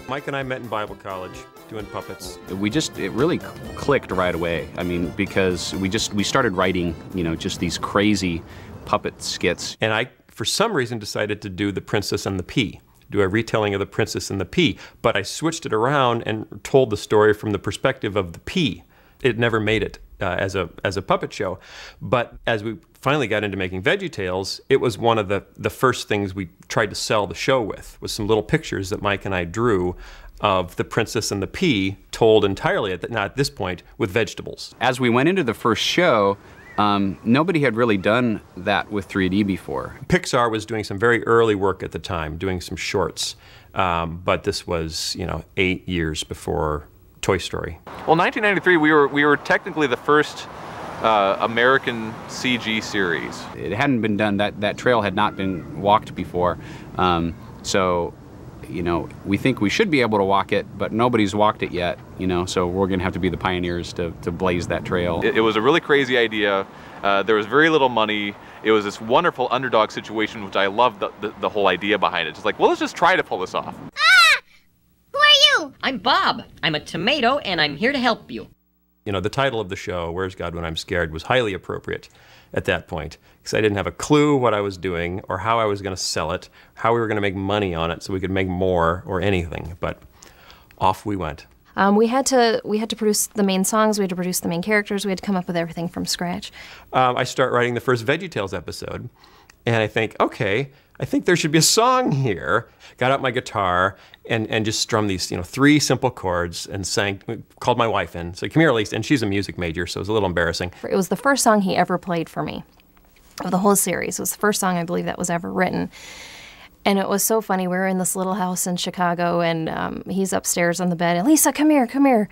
Mike and I met in Bible college doing puppets. It really clicked right away. I mean, because we started writing, just these crazy puppet skits. And I, for some reason, decided to do The Princess and the Pea, do a retelling of The Princess and the Pea. But I switched it around and told the story from the perspective of the pea. It never made it as a puppet show. But as we finally got into making VeggieTales, it was one of the first things we tried to sell the show with, was some little pictures that Mike and I drew of the Princess and the Pea, told entirely, at this point, with vegetables. As we went into the first show, nobody had really done that with 3D before. Pixar was doing some very early work at the time, doing some shorts, but this was, 8 years before Toy Story. Well, 1993, we were technically the first American CG series. It hadn't been done, that trail had not been walked before, so we think we should be able to walk it, but nobody's walked it yet, so we're going to have to be the pioneers to blaze that trail. It was a really crazy idea. There was very little money. It was this wonderful underdog situation, which I loved the whole idea behind it. Just like, well, let's just try to pull this off. Who are you? I'm Bob. I'm a tomato, and I'm here to help you. The title of the show, Where's God When I'm Scared, was highly appropriate at that point, because I didn't have a clue what I was doing or how I was going to sell it, how we were going to make money on it so we could make more or anything, but off we went. We had to produce the main songs, we had to produce the main characters, we had to come up with everything from scratch. I start writing the first VeggieTales episode, and I think, okay, I think there should be a song here. Got out my guitar and just strummed these 3 simple chords and sang, called my wife in, said, come here, Elise, and she's a music major, so it was a little embarrassing. It was the first song he ever played for me of the whole series. It was the first song I believe that was ever written. And it was so funny. We were in this little house in Chicago, and he's upstairs on the bed. And Lisa, come here, come here.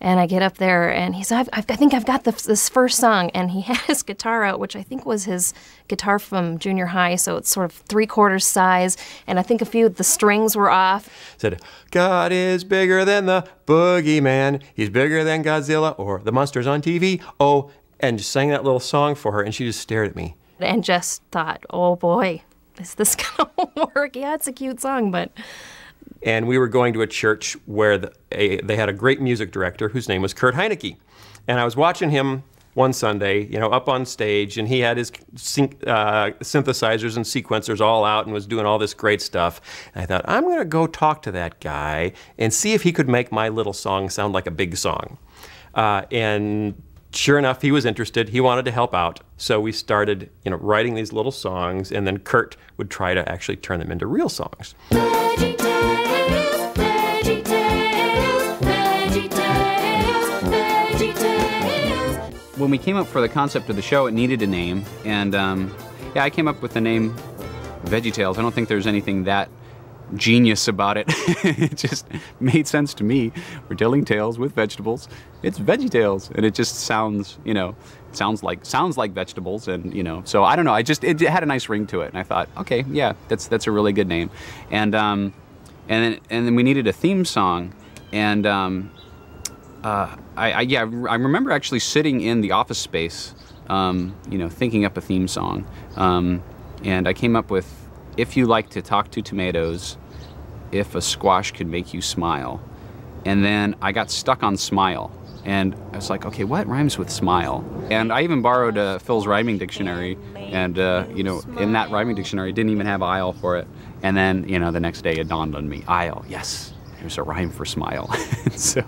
And I get up there, and he said, I think I've got this first song. And he had his guitar out, which I think was his guitar from junior high, so it's sort of 3/4 size. And I think a few of the strings were off. Said, God is bigger than the boogeyman. He's bigger than Godzilla or the monsters on TV. Oh, and just sang that little song for her, and she just stared at me. And just thought, oh boy, is this gonna work? Yeah, it's a cute song, but... And we were going to a church where they had a great music director whose name was Kurt Heinecke. And I was watching him one Sunday, up on stage, and he had his synthesizers and sequencers all out and was doing all this great stuff. And I thought, I'm going to go talk to that guy and see if he could make my little song sound like a big song. And sure enough, he was interested. He wanted to help out. So we started, writing these little songs, and then Kurt would try to actually turn them into real songs. VeggieTales, VeggieTales, VeggieTales, VeggieTales. When we came up for the concept of the show, it needed a name, and I came up with the name VeggieTales. I don't think there's anything that genius about it. It just made sense to me. We're telling tales with vegetables. It's VeggieTales, and it just sounds, sounds like vegetables, and so I don't know. It had a nice ring to it, and I thought, okay, yeah, that's a really good name, and then we needed a theme song, and I remember actually sitting in the office space, thinking up a theme song, and I came up with, if you like to talk to tomatoes, if a squash could make you smile. And then I got stuck on smile. And I was like, okay, what rhymes with smile? And I even borrowed Phil's rhyming dictionary. And, in that rhyming dictionary, it didn't even have aisle for it. And then, the next day it dawned on me, aisle, yes. There's a rhyme for smile. So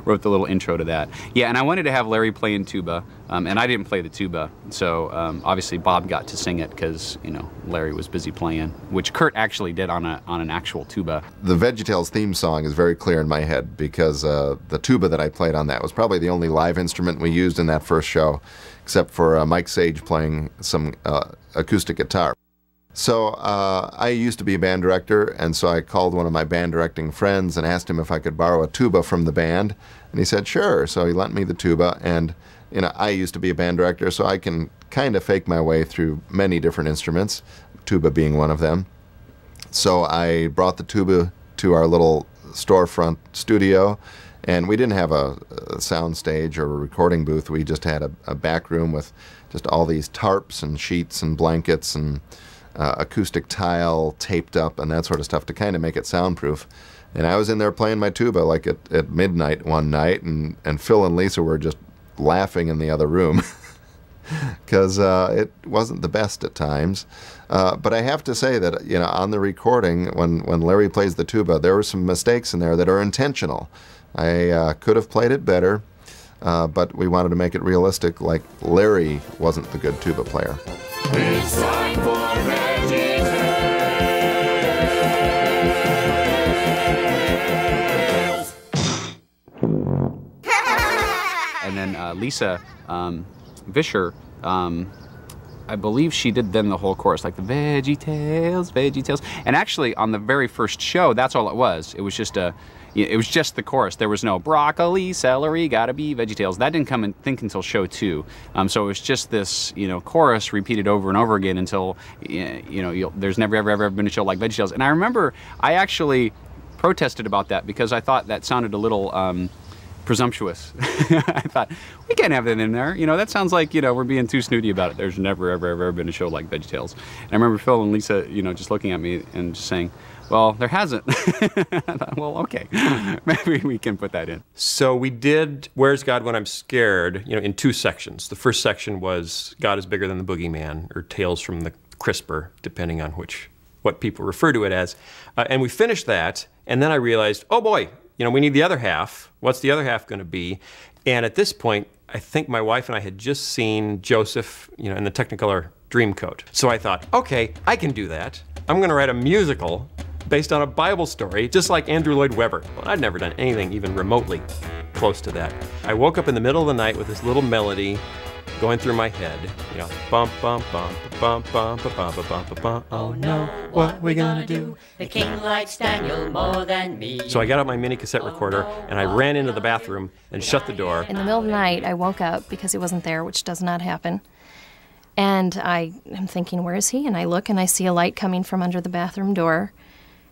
wrote the little intro to that. Yeah, and I wanted to have Larry playing tuba, and I didn't play the tuba. So obviously Bob got to sing it because, Larry was busy playing, which Kurt actually did on an actual tuba. The VeggieTales theme song is very clear in my head because the tuba that I played on that was probably the only live instrument we used in that first show, except for Mike Sage playing some acoustic guitar. So I used to be a band director, and so I called one of my band directing friends and asked him if I could borrow a tuba from the band, and he said sure. So he lent me the tuba, and I used to be a band director, so I can kind of fake my way through many different instruments, tuba being one of them. So I brought the tuba to our little storefront studio, and we didn't have a sound stage or a recording booth. We just had a back room with just all these tarps and sheets and blankets and acoustic tile taped up and that sort of stuff to kind of make it soundproof. And I was in there playing my tuba like at midnight one night, and Phil and Lisa were just laughing in the other room because it wasn't the best at times. But I have to say that, you know, on the recording, when Larry plays the tuba, there were some mistakes in there that are intentional. I could have played it better, but we wanted to make it realistic, like Larry wasn't the good tuba player. It's time for VeggieTales. And then Lisa Vischer, I believe she did then the whole chorus, like the VeggieTales, VeggieTales. And actually, on the very first show, that's all it was. It was just the chorus. There was no broccoli, celery, gotta be VeggieTales. That didn't come in, think until show 2. So it was just this, you know, chorus repeated over and over again until, you know, there's never ever been a show like VeggieTales. And I remember I actually protested about that because I thought that sounded a little presumptuous. I thought, we can't have that in there. You know, that sounds like, you know, we're being too snooty about it. There's never ever been a show like VeggieTales. And I remember Phil and Lisa, you know, just looking at me and just saying, well, there hasn't. Well, okay, maybe we can put that in. So we did Where's God When I'm Scared, you know, in 2 sections. The first section was God is Bigger Than the Boogeyman, or Tales from the Crisper, depending on what people refer to it as. And we finished that, and then I realized, oh boy, you know, we need the other half. What's the other half going to be? And at this point, I think my wife and I had just seen Joseph, you know, in the Technicolor Dreamcoat. So I thought, okay, I can do that. I'm going to write a musical based on a Bible story, just like Andrew Lloyd Webber. Well, I'd never done anything even remotely close to that. I woke up in the middle of the night with this little melody going through my head, you know, bum bum bum bum bum bum bum bum bum bum. Oh no, what we gonna do? The king likes Daniel more than me. So I got out my mini cassette recorder and I ran into the bathroom and shut the door. In the middle of the night, I woke up because he wasn't there, which does not happen. And I am thinking, where is he? And I look and I see a light coming from under the bathroom door.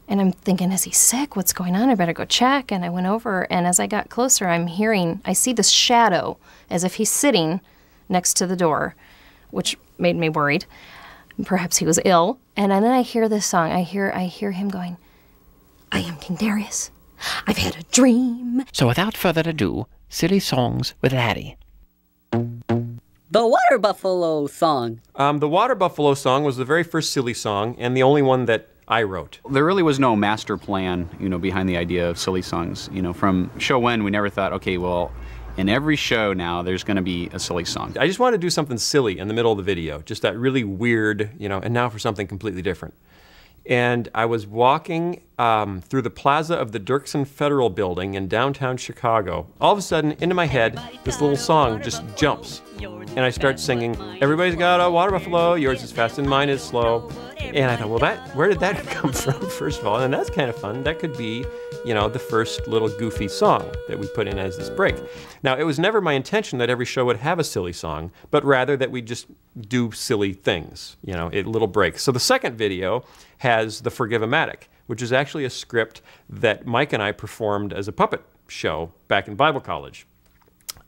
And I'm thinking, is he sick? What's going on? I better go check. And I went over, and as I got closer, I see this shadow as if he's sitting next to the door, which made me worried. Perhaps he was ill. And then I hear this song. I hear him going, I am King Darius. I've had a dream. So without further ado, Silly Songs with Laddie. The Water Buffalo song. The Water Buffalo song was the very first Silly song and the only one that I wrote. There really was no master plan, you know, behind the idea of Silly Songs. You know, from show 1, we never thought, okay, well, in every show now, there's going to be a silly song. I just wanted to do something silly in the middle of the video, just that really weird, you know, and now for something completely different. And I was walking through the plaza of the Dirksen Federal Building in downtown Chicago. All of a sudden, into my head, this little song just jumps. And I start singing, everybody's got a water buffalo, yours is fast and mine is slow. And I thought, well, where did that come from, first of all? And that's kind of fun. That could be, you know, the first little goofy song that we put in as this break. Now, it was never my intention that every show would have a silly song, but rather that we just do silly things, you know, little breaks. So the second video has The Forgive-O-Matic, which is actually a script that Mike and I performed as a puppet show back in Bible college.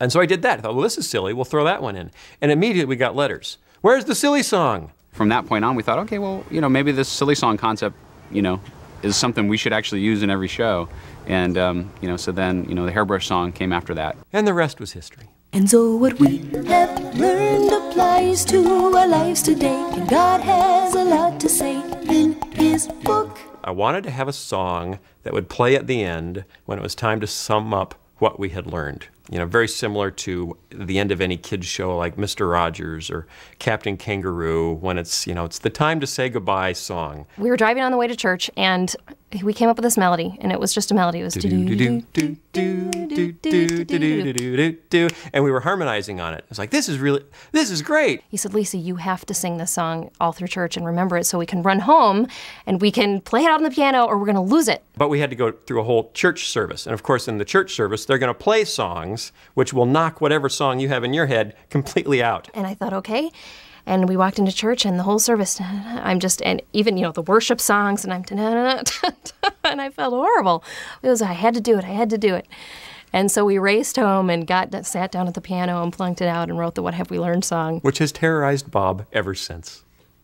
And so I did that. I thought, well, this is silly. We'll throw that one in. And immediately we got letters. Where's the silly song? From that point on, we thought, okay, well, you know, maybe this silly song concept, you know, is something we should actually use in every show. And, you know, so then, you know, the Hairbrush song came after that. And the rest was history. And so what we have learned applies to our lives today. And God has a lot to say in His book. I wanted to have a song that would play at the end when it was time to sum up what we had learned. You know, very similar to the end of any kid's show like Mr. Rogers or Captain Kangaroo, when it's, you know, it's the time to say goodbye song. We were driving on the way to church, and we came up with this melody, and it was just a melody. It was do-do-do-do-do-do-do-do-do-do-do, and we were harmonizing on it. I was like, this is great. He said, Lisa, you have to sing this song all through church and remember it so we can run home and we can play it out on the piano or we're going to lose it. But we had to go through a whole church service. And of course, in the church service, they're going to play songs which will knock whatever song you have in your head completely out. And I thought, okay. And we walked into church, and the whole service, and even, you know, the worship songs, and and I felt horrible. I had to do it. And so we raced home and sat down at the piano and plunked it out and wrote the What Have We Learned song. Which has terrorized Bob ever since.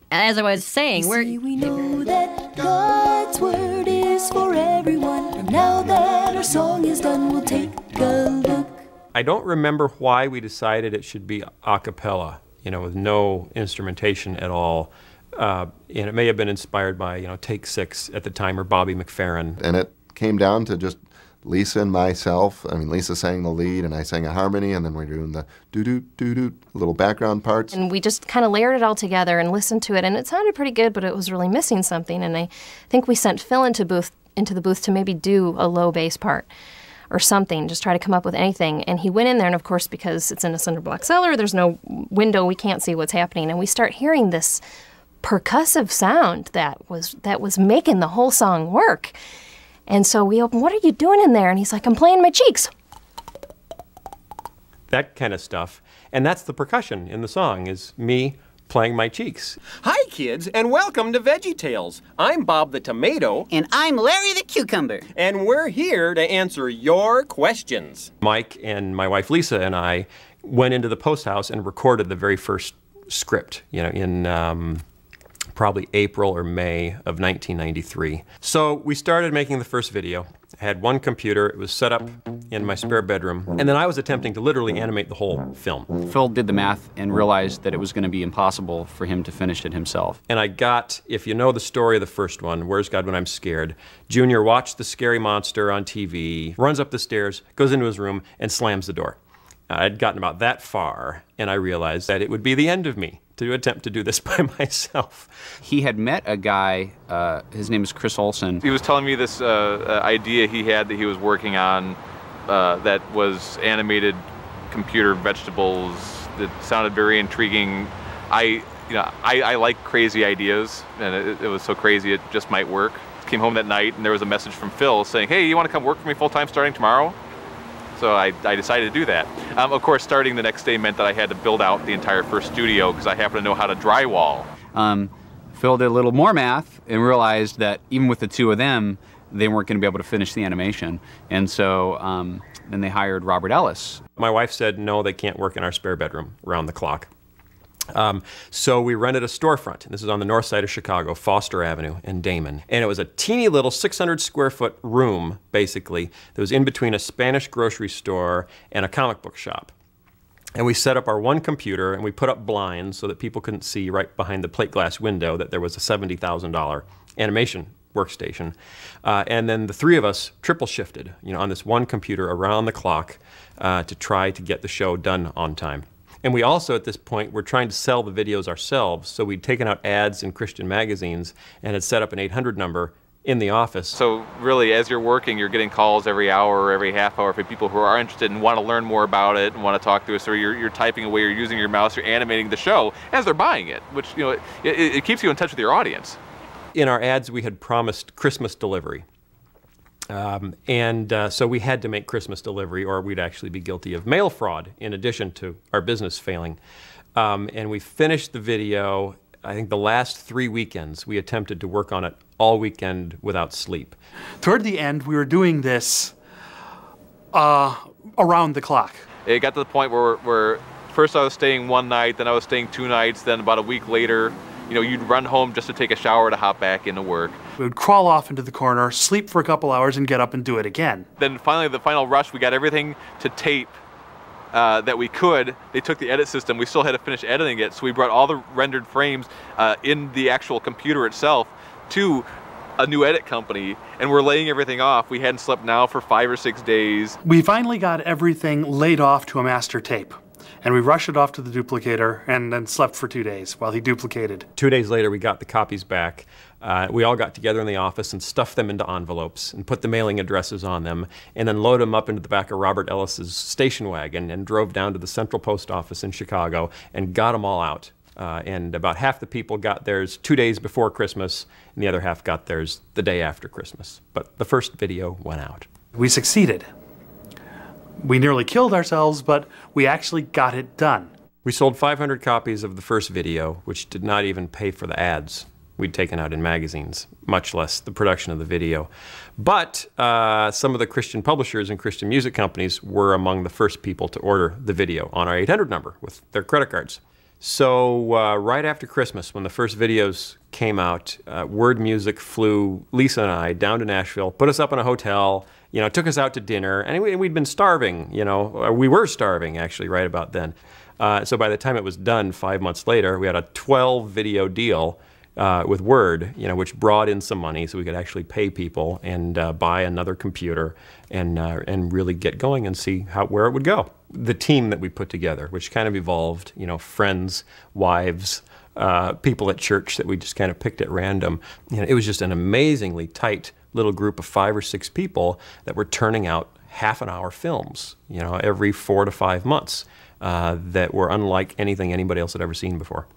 As I was saying, we know that God's word is for everyone. And now that our song is done, we'll take a look. I don't remember why we decided it should be a cappella, you know, with no instrumentation at all. And it may have been inspired by, you know, Take Six at the time, or Bobby McFerrin. And it came down to just Lisa and myself. I mean, Lisa sang the lead and I sang a harmony, and then we're doing the doo-doo-doo-doo little background parts. And we just kind of layered it all together and listened to it, and it sounded pretty good, but it was really missing something. And I think we sent Phil into the booth to maybe do a low bass part or something, just try to come up with anything. And he went in there, and of course, because it's in a cinder block cellar, there's no window, we can't see what's happening. And we start hearing this percussive sound that was making the whole song work. And so we open, "What are you doing in there?" And he's like, "I'm playing my cheeks." That kind of stuff. And that's the percussion in the song, is me playing my cheeks. Hi, kids, and welcome to VeggieTales. I'm Bob the Tomato. And I'm Larry the Cucumber. And we're here to answer your questions. Mike and my wife Lisa and I went into the post house and recorded the very first script, you know, in probably April or May of 1993. So we started making the first video. I had one computer, it was set up in my spare bedroom, and then I was attempting to literally animate the whole film. Phil did the math and realized that it was going to be impossible for him to finish it himself. And I got, if you know the story of the first one, Where's God When I'm Scared, Junior watched the scary monster on TV, runs up the stairs, goes into his room, and slams the door. I'd gotten about that far, and I realized that it would be the end of me to attempt to do this by myself. He had met a guy, his name is Chris Olson. He was telling me this idea he had that he was working on that was animated computer vegetables that sounded very intriguing. I like crazy ideas, and it was so crazy it just might work. Came home that night and there was a message from Phil saying, "Hey, you want to come work for me full-time starting tomorrow?" So I decided to do that. Of course, starting the next day meant that I had to build out the entire first studio because I happen to know how to drywall. Phil did a little more math and realized that even with the two of them, they weren't going to be able to finish the animation. And so then they hired Robert Ellis. My wife said, "No, they can't work in our spare bedroom around the clock." So we rented a storefront, and this is on the north side of Chicago, Foster Avenue in Damon. And it was a teeny little 600 square foot room, basically, that was in between a Spanish grocery store and a comic book shop. And we set up our one computer, and we put up blinds so that people couldn't see right behind the plate glass window that there was a $70,000 animation workstation. And then the three of us triple shifted, you know, on this one computer around the clock to try to get the show done on time. And we also, at this point, were trying to sell the videos ourselves, so we'd taken out ads in Christian magazines and had set up an 800 number in the office. So really, as you're working, you're getting calls every hour or every half hour from people who are interested and want to learn more about it and want to talk to us, or you're typing away, you're using your mouse, you're animating the show as they're buying it, which, you know, it keeps you in touch with your audience. In our ads, we had promised Christmas delivery. So we had to make Christmas delivery, or we'd actually be guilty of mail fraud in addition to our business failing. And we finished the video, I think the last 3 weekends, we attempted to work on it all weekend without sleep. Toward the end, we were doing this around the clock. It got to the point where first I was staying one night, then I was staying 2 nights, then about a week later, you know, you'd run home just to take a shower to hop back into work. We would crawl off into the corner, sleep for a couple hours, and get up and do it again. Then finally, the final rush, we got everything to tape that we could. They took the edit system. We still had to finish editing it, so we brought all the rendered frames in the actual computer itself to a new edit company, and we're laying everything off. We hadn't slept now for 5 or 6 days. We finally got everything laid off to a master tape. And we rushed it off to the duplicator and then slept for 2 days while he duplicated. 2 days later, we got the copies back. We all got together in the office and stuffed them into envelopes and put the mailing addresses on them, and then loaded them up into the back of Robert Ellis's station wagon and drove down to the Central Post Office in Chicago and got them all out. And about half the people got theirs 2 days before Christmas, and the other half got theirs the day after Christmas. But the first video went out. We succeeded. We nearly killed ourselves, but we actually got it done. We sold 500 copies of the first video, which did not even pay for the ads we'd taken out in magazines, much less the production of the video. But some of the Christian publishers and Christian music companies were among the first people to order the video on our 800 number with their credit cards. So right after Christmas, when the first videos came out, Word Music flew Lisa and I down to Nashville, put us up in a hotel, took us out to dinner, and we'd been starving, or we were starving actually right about then. So by the time it was done 5 months later, we had a 12 video deal with Word, which brought in some money so we could actually pay people and buy another computer and really get going and see where it would go. The team that we put together, which kind of evolved, friends, wives, people at church that we just kind of picked at random. It was just an amazingly tight little group of 5 or 6 people that were turning out half-an-hour films, every 4 to 5 months that were unlike anything anybody else had ever seen before.